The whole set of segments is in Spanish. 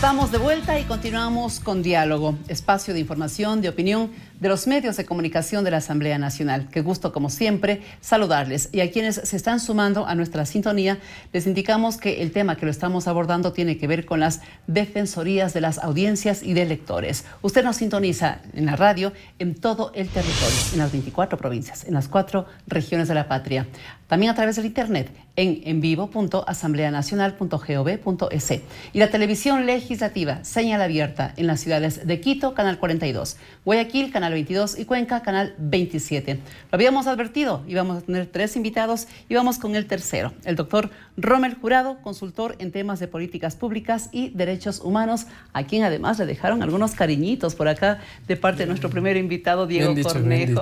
Estamos de vuelta y continuamos con Diálogo, espacio de información, de opinión de los medios de comunicación de la Asamblea Nacional. Qué gusto, como siempre, saludarles. Y a quienes se están sumando a nuestra sintonía, les indicamos que el tema que lo estamos abordando tiene que ver con las defensorías de las audiencias y de electores. Usted nos sintoniza en la radio en todo el territorio, en las 24 provincias, en las 4 regiones de la patria. También a través del internet en envivo.asambleanacional.gov.es. Y la televisión legislativa, señal abierta en las ciudades de Quito, canal 42, Guayaquil, canal 22 y Cuenca, canal 27. Lo habíamos advertido, íbamos a tener 3 invitados y vamos con el tercero, el doctor Rommel Jurado, consultor en temas de políticas públicas y derechos humanos, a quien además le dejaron algunos cariñitos por acá de parte de nuestro primer invitado, Diego Cornejo.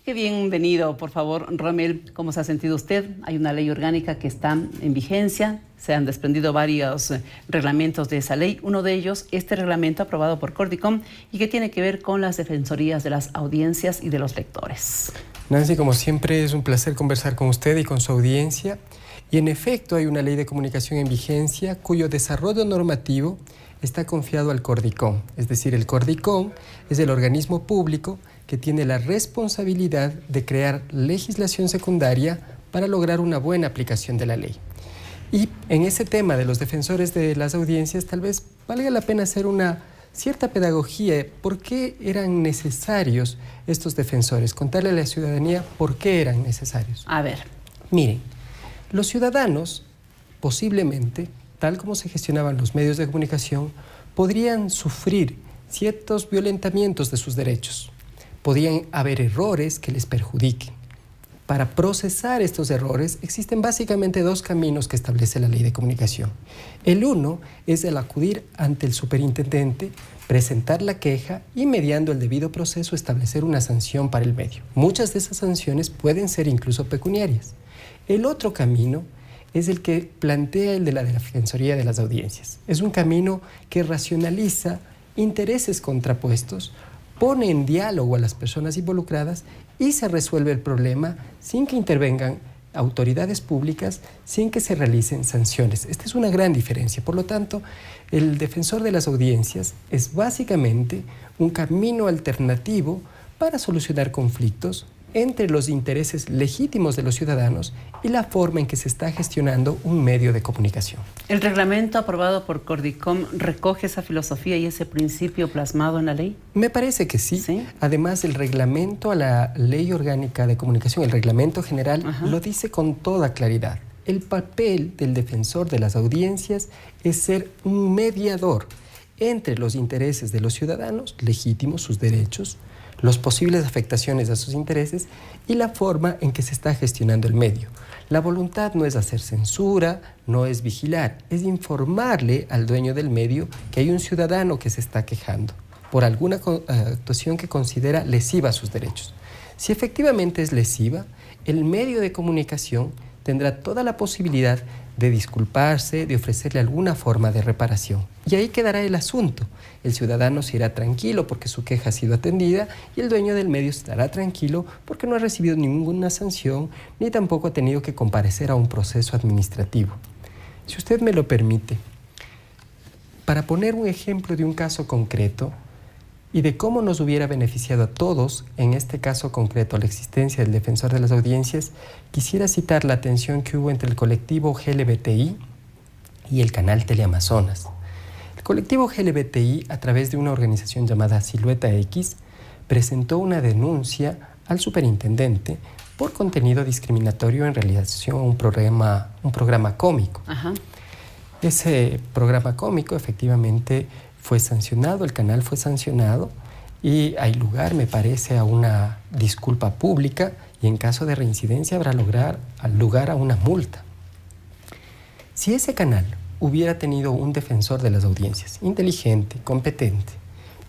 Qué bienvenido, por favor, Rommel. ¿Cómo se ha sentido usted? Hay una ley orgánica que está en vigencia. Se han desprendido varios reglamentos de esa ley. Uno de ellos, este reglamento aprobado por Cordicom y que tiene que ver con las defensorías de las audiencias y de los lectores. Nancy, como siempre, es un placer conversar con usted y con su audiencia. Y en efecto, hay una ley de comunicación en vigencia cuyo desarrollo normativo está confiado al Cordicom. Es decir, el Cordicom es el organismo público que tiene la responsabilidad de crear legislación secundaria para lograr una buena aplicación de la ley. Y en ese tema de los defensores de las audiencias, tal vez valga la pena hacer una cierta pedagogía. ¿Por qué eran necesarios estos defensores? Contarle a la ciudadanía por qué eran necesarios. A ver. Miren, los ciudadanos, posiblemente, tal como se gestionaban los medios de comunicación, podrían sufrir ciertos violentamientos de sus derechos. Podían haber errores que les perjudiquen. Para procesar estos errores existen básicamente 2 caminos que establece la ley de comunicación. El uno es el acudir ante el superintendente, presentar la queja y mediando el debido proceso establecer una sanción para el medio. Muchas de esas sanciones pueden ser incluso pecuniarias. El otro camino es el que plantea el de la Defensoría de las Audiencias. Es un camino que racionaliza intereses contrapuestos, pone en diálogo a las personas involucradas y se resuelve el problema sin que intervengan autoridades públicas, sin que se realicen sanciones. Esta es una gran diferencia. Por lo tanto, el defensor de las audiencias es básicamente un camino alternativo para solucionar conflictos entre los intereses legítimos de los ciudadanos y la forma en que se está gestionando un medio de comunicación. ¿El reglamento aprobado por Cordicom recoge esa filosofía y ese principio plasmado en la ley? Me parece que sí. ¿Sí? Además, el reglamento a la Ley Orgánica de Comunicación, el reglamento general, lo dice con toda claridad. El papel del defensor de las audiencias es ser un mediador entre los intereses de los ciudadanos, legítimos, sus derechos, las posibles afectaciones a sus intereses y la forma en que se está gestionando el medio. La voluntad no es hacer censura, no es vigilar, es informarle al dueño del medio que hay un ciudadano que se está quejando por alguna actuación que considera lesiva a sus derechos. Si efectivamente es lesiva, el medio de comunicación tendrá toda la posibilidad de disculparse, de ofrecerle alguna forma de reparación. Y ahí quedará el asunto. El ciudadano se irá tranquilo porque su queja ha sido atendida y el dueño del medio estará tranquilo porque no ha recibido ninguna sanción ni tampoco ha tenido que comparecer a un proceso administrativo. Si usted me lo permite, para poner un ejemplo de un caso concreto y de cómo nos hubiera beneficiado a todos, en este caso concreto, la existencia del defensor de las audiencias, quisiera citar la tensión que hubo entre el colectivo GLBTI y el canal Teleamazonas. El colectivo GLBTI, a través de una organización llamada Silueta X, presentó una denuncia al superintendente por contenido discriminatorio en relación a un programa cómico. Ese programa cómico efectivamente fue sancionado, el canal fue sancionado y hay lugar, me parece, a una disculpa pública y en caso de reincidencia habrá lugar a una multa. Si ese canal hubiera tenido un defensor de las audiencias, inteligente, competente,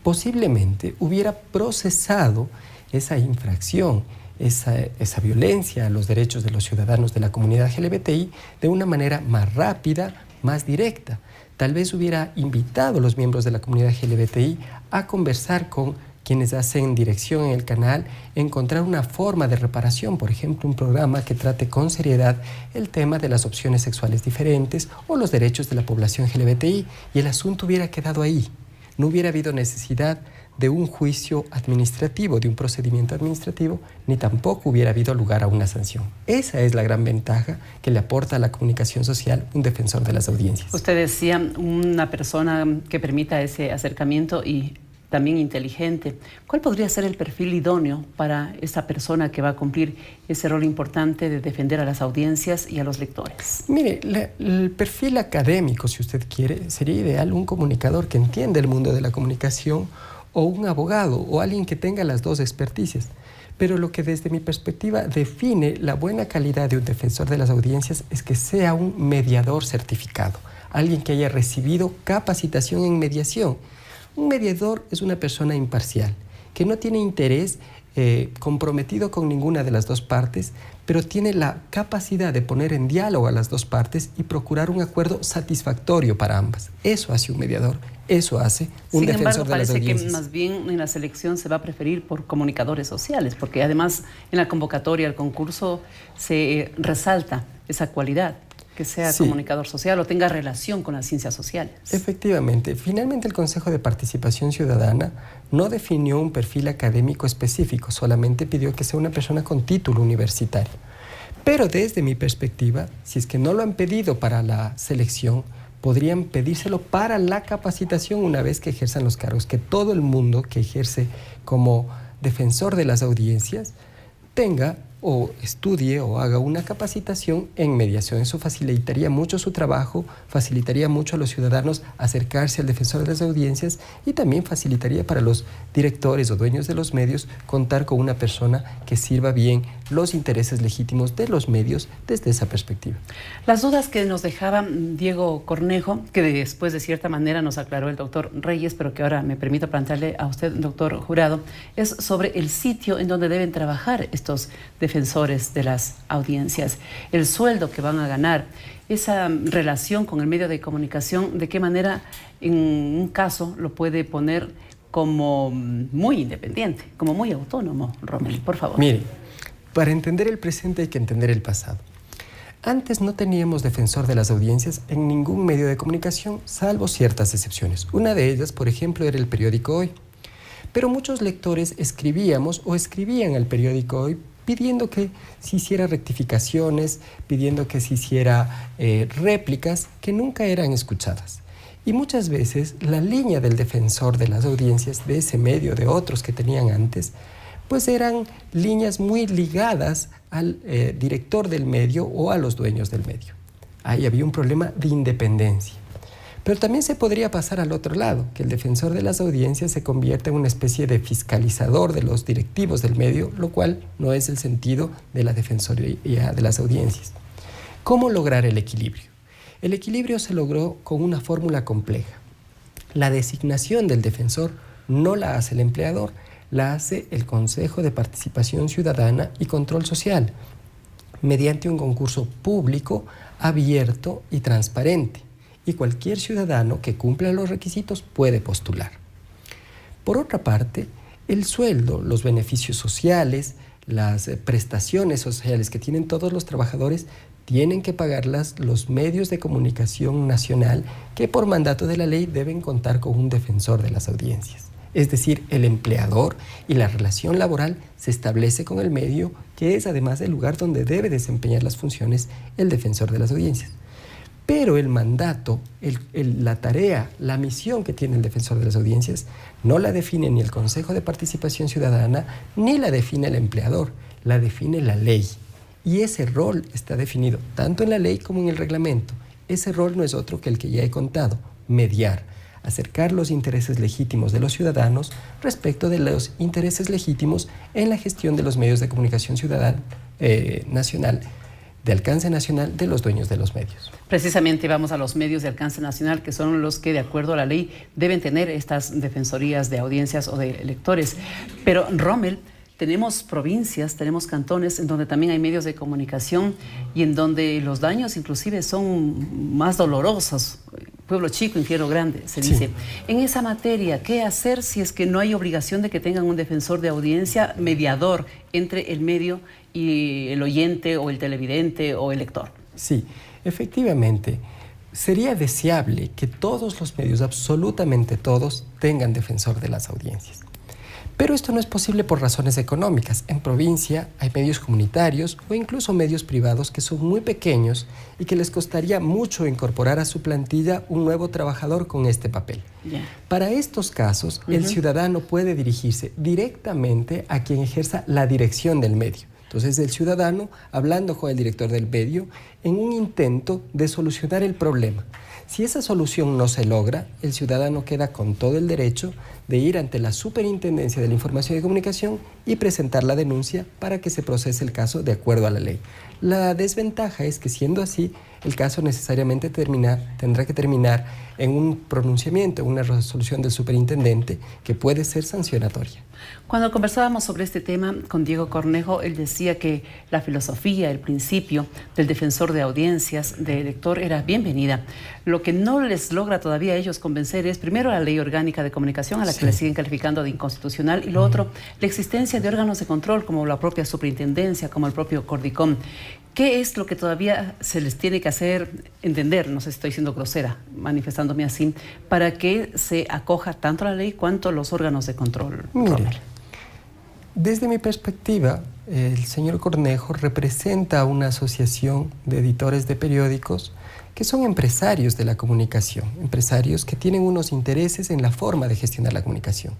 posiblemente hubiera procesado esa infracción, esa violencia a los derechos de los ciudadanos de la comunidad LGBTI de una manera más rápida, más directa. Tal vez hubiera invitado a los miembros de la comunidad LGBTI a conversar con quienes hacen dirección en el canal, encontrar una forma de reparación, por ejemplo, un programa que trate con seriedad el tema de las opciones sexuales diferentes o los derechos de la población LGBTI, y el asunto hubiera quedado ahí. No hubiera habido necesidad de un juicio administrativo, de un procedimiento administrativo, ni tampoco hubiera habido lugar a una sanción. Esa es la gran ventaja que le aporta a la comunicación social un defensor de las audiencias. Usted decía una persona que permita ese acercamiento y también inteligente. ¿Cuál podría ser el perfil idóneo para esa persona que va a cumplir ese rol importante de defender a las audiencias y a los lectores? Mire, el perfil académico, si usted quiere, sería ideal un comunicador que entiende el mundo de la comunicación, o un abogado, o alguien que tenga las dos experticias. Pero lo que desde mi perspectiva define la buena calidad de un defensor de las audiencias es que sea un mediador certificado, alguien que haya recibido capacitación en mediación. Un mediador es una persona imparcial, que no tiene interés comprometido con ninguna de las dos partes, pero tiene la capacidad de poner en diálogo a las dos partes y procurar un acuerdo satisfactorio para ambas. Eso hace un mediador, eso hace un defensor de las audiencias. Sin embargo, parece que más bien en la selección se va a preferir por comunicadores sociales, porque además en la convocatoria al concurso se resalta esa cualidad, que sea comunicador social o tenga relación con las ciencias sociales. Efectivamente. Finalmente, el Consejo de Participación Ciudadana no definió un perfil académico específico, solamente pidió que sea una persona con título universitario. Pero desde mi perspectiva, si es que no lo han pedido para la selección, podrían pedírselo para la capacitación una vez que ejerzan los cargos, que todo el mundo que ejerce como defensor de las audiencias tenga o estudie o haga una capacitación en mediación. Eso facilitaría mucho su trabajo, facilitaría mucho a los ciudadanos acercarse al defensor de las audiencias y también facilitaría para los directores o dueños de los medios contar con una persona que sirva bien los intereses legítimos de los medios desde esa perspectiva. Las dudas que nos dejaba Diego Cornejo, que después de cierta manera nos aclaró el doctor Reyes, pero que ahora me permito plantearle a usted, doctor Jurado, es sobre el sitio en donde deben trabajar estos defensores de las audiencias, el sueldo que van a ganar, esa relación con el medio de comunicación, de qué manera en un caso lo puede poner como muy independiente, como muy autónomo. Rommel, por favor. Mire, para entender el presente hay que entender el pasado. Antes no teníamos defensor de las audiencias en ningún medio de comunicación, salvo ciertas excepciones. Una de ellas, por ejemplo, era el periódico Hoy. Pero muchos lectores escribíamos o escribían al periódico Hoy pidiendo que se hiciera rectificaciones, pidiendo que se hiciera réplicas que nunca eran escuchadas. Y muchas veces la línea del defensor de las audiencias, de ese medio, de otros que tenían antes, pues eran líneas muy ligadas al director del medio o a los dueños del medio. Ahí había un problema de independencia. Pero también se podría pasar al otro lado, que el defensor de las audiencias se convierta en una especie de fiscalizador de los directivos del medio, lo cual no es el sentido de la defensoría de las audiencias. ¿Cómo lograr el equilibrio? El equilibrio se logró con una fórmula compleja. La designación del defensor no la hace el empleador, la hace el Consejo de Participación Ciudadana y Control Social, mediante un concurso público, abierto y transparente. Y cualquier ciudadano que cumpla los requisitos puede postular. Por otra parte, el sueldo, los beneficios sociales, las prestaciones sociales que tienen todos los trabajadores tienen que pagarlas los medios de comunicación nacional que por mandato de la ley deben contar con un defensor de las audiencias. Es decir, el empleador y la relación laboral se establece con el medio, que es además el lugar donde debe desempeñar las funciones el defensor de las audiencias. Pero el mandato, la tarea, la misión que tiene el defensor de las audiencias no la define ni el Consejo de Participación Ciudadana ni la define el empleador, la define la ley. Y ese rol está definido tanto en la ley como en el reglamento. Ese rol no es otro que el que ya he contado, mediar, acercar los intereses legítimos de los ciudadanos respecto de los intereses legítimos en la gestión de los medios de comunicación ciudadana nacional, de alcance nacional de los dueños de los medios. Precisamente vamos a los medios de alcance nacional, que son los que, de acuerdo a la ley, deben tener estas defensorías de audiencias o de lectores. Pero, Rommel, tenemos provincias, tenemos cantones en donde también hay medios de comunicación y en donde los daños inclusive son más dolorosos. pueblo chico, infierno grande, se dice. Sí. En esa materia, ¿qué hacer si es que no hay obligación de que tengan un defensor de audiencia mediador entre el medio y el oyente o el televidente o el lector? Sí, efectivamente. Sería deseable que todos los medios, absolutamente todos, tengan defensor de las audiencias. Pero esto no es posible por razones económicas. En provincia hay medios comunitarios o incluso medios privados que son muy pequeños y que les costaría mucho incorporar a su plantilla un nuevo trabajador con este papel. Yeah. Para estos casos, el ciudadano puede dirigirse directamente a quien ejerza la dirección del medio. Entonces, el ciudadano hablando con el director del medio en un intento de solucionar el problema. Si esa solución no se logra, el ciudadano queda con todo el derecho de ir ante la Superintendencia de la Información y Comunicación y presentar la denuncia para que se procese el caso de acuerdo a la ley. La desventaja es que, siendo así, el caso necesariamente tendrá que terminar en un pronunciamiento, una resolución del superintendente que puede ser sancionatoria. Cuando conversábamos sobre este tema con Diego Cornejo, él decía que la filosofía, el principio del defensor de audiencias, del lector, era bienvenida. Lo que no les logra todavía a ellos convencer es, primero, la ley orgánica de comunicación, a la que le siguen calificando de inconstitucional, y lo otro, la existencia de órganos de control, como la propia superintendencia, como el propio Cordicom. ¿Qué es lo que todavía se les tiene que hacer entender, no sé si estoy siendo grosera, manifestándome así, para que se acoja tanto la ley cuanto los órganos de control? Mire, desde mi perspectiva, el señor Cornejo representa a una asociación de editores de periódicos que son empresarios de la comunicación, empresarios que tienen unos intereses en la forma de gestionar la comunicación.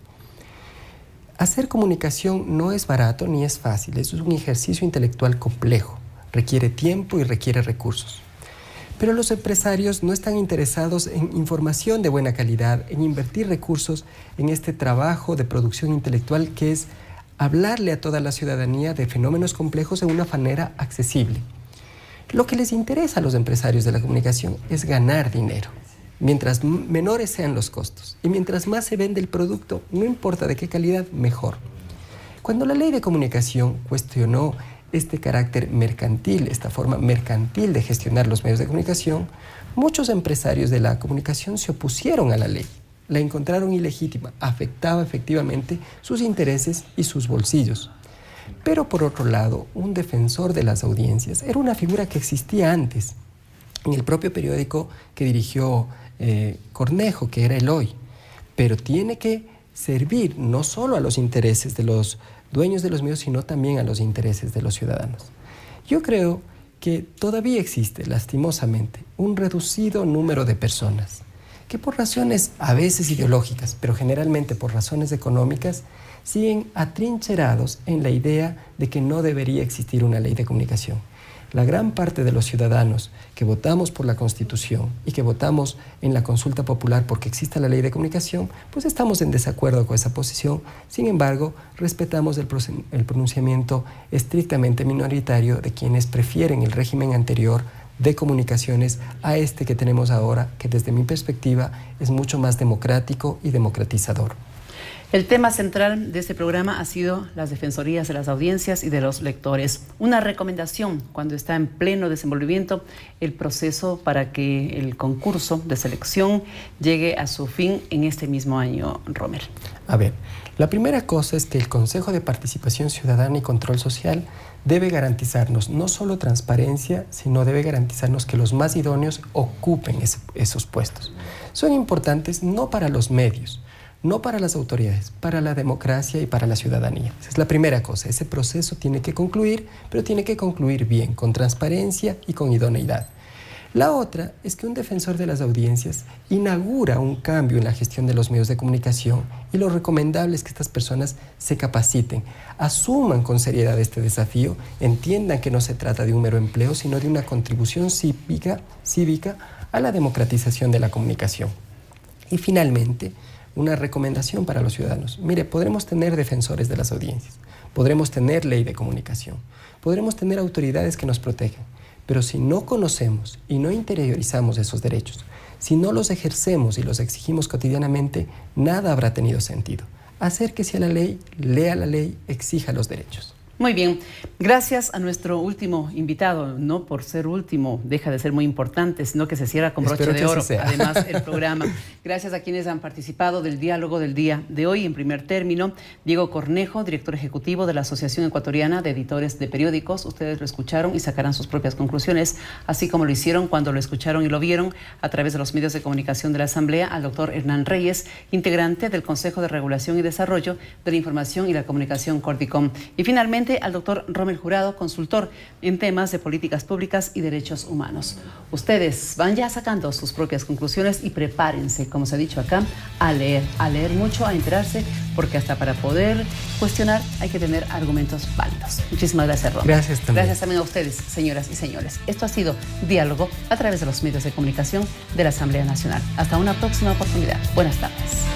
Hacer comunicación no es barato ni es fácil, es un ejercicio intelectual complejo. Requiere tiempo y requiere recursos. Pero los empresarios no están interesados en información de buena calidad, en invertir recursos en este trabajo de producción intelectual que es hablarle a toda la ciudadanía de fenómenos complejos de una manera accesible. Lo que les interesa a los empresarios de la comunicación es ganar dinero. Mientras menores sean los costos y mientras más se vende el producto, no importa de qué calidad, mejor. Cuando la ley de comunicación cuestionó este carácter mercantil, esta forma mercantil de gestionar los medios de comunicación, muchos empresarios de la comunicación se opusieron a la ley. La encontraron ilegítima, afectaba efectivamente sus intereses y sus bolsillos. Pero por otro lado, un defensor de las audiencias era una figura que existía antes, en el propio periódico que dirigió Cornejo, que era El Hoy, pero tiene que servir no solo a los intereses de los dueños de los medios, sino también a los intereses de los ciudadanos. Yo creo que todavía existe, lastimosamente, un reducido número de personas que por razones a veces ideológicas, pero generalmente por razones económicas, siguen atrincherados en la idea de que no debería existir una ley de comunicación. La gran parte de los ciudadanos que votamos por la Constitución y que votamos en la consulta popular porque exista la ley de comunicación, pues estamos en desacuerdo con esa posición. Sin embargo, respetamos el pronunciamiento estrictamente minoritario de quienes prefieren el régimen anterior de comunicaciones a este que tenemos ahora, que desde mi perspectiva es mucho más democrático y democratizador. El tema central de este programa ha sido las defensorías de las audiencias y de los lectores. Una recomendación cuando está en pleno desenvolvimiento el proceso para que el concurso de selección llegue a su fin en este mismo año, Rommel. A ver, la primera cosa es que el Consejo de Participación Ciudadana y Control Social debe garantizarnos no solo transparencia, sino debe garantizarnos que los más idóneos ocupen esos puestos. Son importantes no para los medios, no para las autoridades, para la democracia y para la ciudadanía. Esa es la primera cosa. Ese proceso tiene que concluir, pero tiene que concluir bien, con transparencia y con idoneidad. La otra es que un defensor de las audiencias inaugura un cambio en la gestión de los medios de comunicación y lo recomendable es que estas personas se capaciten, asuman con seriedad este desafío, entiendan que no se trata de un mero empleo, sino de una contribución cívica a la democratización de la comunicación. Y finalmente, una recomendación para los ciudadanos. Mire, podremos tener defensores de las audiencias, podremos tener ley de comunicación, podremos tener autoridades que nos protejan, pero si no conocemos y no interiorizamos esos derechos, si no los ejercemos y los exigimos cotidianamente, nada habrá tenido sentido. Acérquese a la ley, lea la ley, exija los derechos. Muy bien, gracias a nuestro último invitado, no por ser último, deja de ser muy importante, sino que se cierra con broche de oro, además el programa. Gracias a quienes han participado del diálogo del día de hoy. En primer término, Diego Cornejo, director ejecutivo de la Asociación Ecuatoriana de Editores de Periódicos. Ustedes lo escucharon y sacarán sus propias conclusiones, así como lo hicieron cuando lo escucharon y lo vieron a través de los medios de comunicación de la Asamblea, al doctor Hernán Reyes, integrante del Consejo de Regulación y Desarrollo de la Información y la Comunicación Cordicom. Y finalmente, al doctor Rommel Jurado, consultor en temas de políticas públicas y derechos humanos. Ustedes van ya sacando sus propias conclusiones y prepárense, como se ha dicho acá, a leer mucho, a enterarse, porque hasta para poder cuestionar hay que tener argumentos válidos. Muchísimas gracias, Rommel. Gracias también. Gracias también a ustedes, señoras y señores. Esto ha sido Diálogo a través de los medios de comunicación de la Asamblea Nacional. Hasta una próxima oportunidad. Buenas tardes.